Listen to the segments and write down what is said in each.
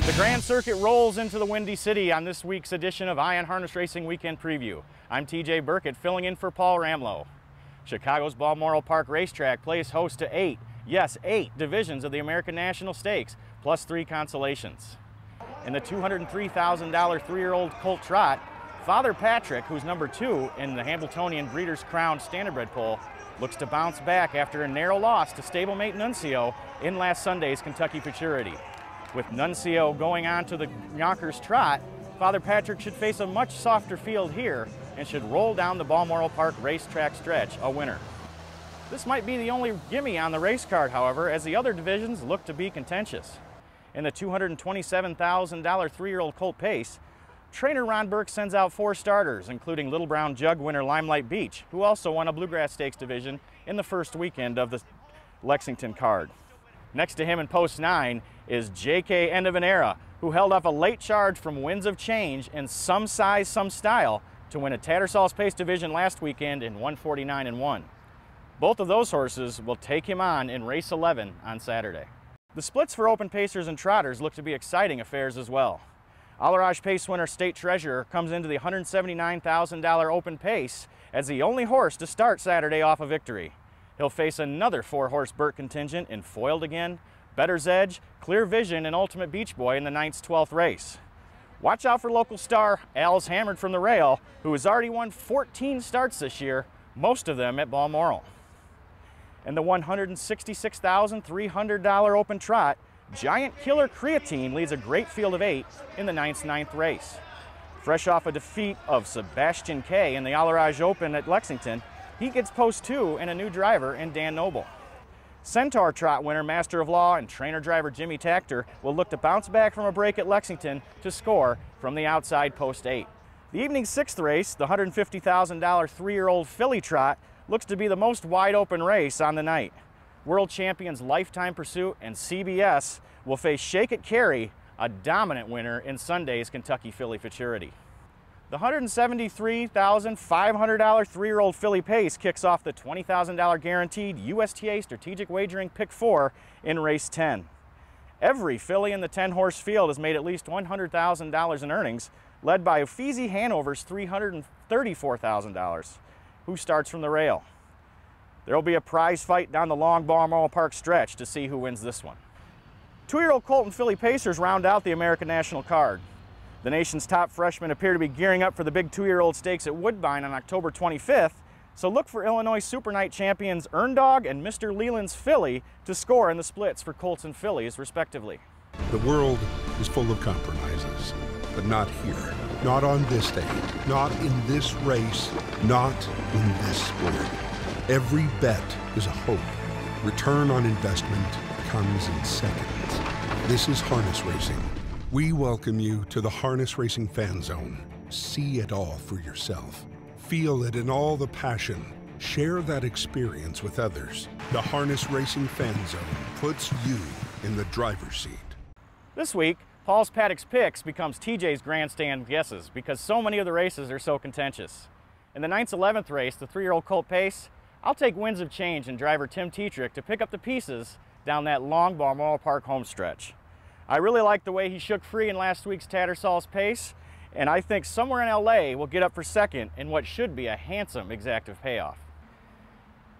The Grand Circuit rolls into the Windy City on this week's edition of Ion Harness Racing Weekend Preview. I'm TJ Burkett filling in for Paul Ramlow. Chicago's Balmoral Park Racetrack plays host to eight divisions of the American National Stakes, plus 3 consolations. In the $203,000 three-year-old Colt Trot, Father Patrick, who's number 2 in the Hambletonian Breeders' Crown Standardbred poll, looks to bounce back after a narrow loss to stablemate Nuncio in last Sunday's Kentucky Futurity. With Nuncio going on to the Yonkers Trot, Father Patrick should face a much softer field here and should roll down the Balmoral Park racetrack stretch a winner. This might be the only gimme on the race card, however, as the other divisions look to be contentious. In the $227,000 three-year-old Colt Pace, trainer Ron Burke sends out 4 starters, including Little Brown Jug winner Limelight Beach, who also won a Bluegrass Stakes division in the first weekend of the Lexington card. Next to him in post 9 is J.K. End of an Era, who held off a late charge from Winds of Change in Some Size, Some Style to win a Tattersall's Pace division last weekend in 149-1. Both of those horses will take him on in race 11 on Saturday. The splits for open pacers and trotters look to be exciting affairs as well. Alaraj Pace winner State Treasurer comes into the $179,000 open pace as the only horse to start Saturday off a victory. He'll face another 4-horse Burt contingent in Foiled Again, Better's Edge, Clear Vision, and Ultimate Beach Boy in the 9th 12th race. Watch out for local star Al's Hammered from the Rail, who has already won 14 starts this year, most of them at Balmoral. In the $166,300 open trot, Giant Killer Creatine leads a great field of 8 in the 9th race. Fresh off a defeat of Sebastian K in the Alaraj Open at Lexington, he gets post 2 and a new driver in Dan Noble. Centaur Trot winner Master of Law and trainer driver Jimmy Takter will look to bounce back from a break at Lexington to score from the outside post 8. The evening's 6th race, the $150,000 three-year-old Filly Trot, looks to be the most wide-open race on the night. World champions Lifetime Pursuit and CBS will face Shake It Carry, a dominant winner in Sunday's Kentucky Filly Futurity. The $173,500 three-year-old Filly Pace kicks off the $20,000 guaranteed USTA Strategic Wagering Pick 4 in race 10. Every filly in the 10-horse field has made at least $100,000 in earnings, led by Uffizi Hanover's $334,000, who starts from the rail. There will be a prize fight down the long Balmoral Park stretch to see who wins this one. 2-year-old Colt and Filly Pacers round out the American National card. The nation's top freshmen appear to be gearing up for the big 2-year-old stakes at Woodbine on October 25th, so look for Illinois Super Night champions Earn Dog and Mr. Leland's Filly to score in the splits for Colts and Fillies, respectively. The world is full of compromises, but not here. Not on this day, not in this race, not in this sport. Every bet is a hope. Return on investment comes in seconds. This is harness racing. We welcome you to the Harness Racing Fan Zone. See it all for yourself. Feel it in all the passion. Share that experience with others. The Harness Racing Fan Zone puts you in the driver's seat. This week, Paul's Paddock's Picks becomes TJ's grandstand guesses because so many of the races are so contentious. In the 9th 11th race, the 3-year-old Colt Pace, I'll take Winds of Change and driver Tim Tetrick to pick up the pieces down that long Balmoral Park homestretch. I really like the way he shook free in last week's Tattersall's Pace, and I think Somewhere in LA will get up for second in what should be a handsome exactive payoff.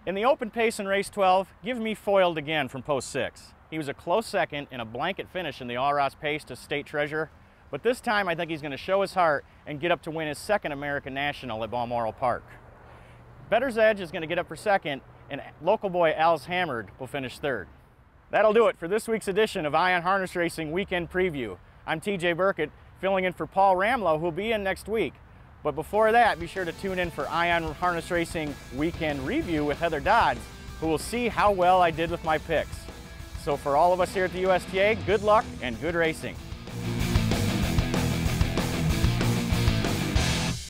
In the open pace in race 12, give me Foiled Again from post 6. He was a close second in a blanket finish in the All-Ross Pace to State Treasurer, but this time I think he's going to show his heart and get up to win his 2nd American National at Balmoral Park. Better's Edge is going to get up for second, and local boy Al's Hammered will finish 3rd. That'll do it for this week's edition of Ion Harness Racing Weekend Preview. I'm TJ Burkett, filling in for Paul Ramlow, who'll be in next week. But before that, be sure to tune in for Ion Harness Racing Weekend Review with Heather Dodds, who will see how well I did with my picks. So for all of us here at the USTA, good luck and good racing.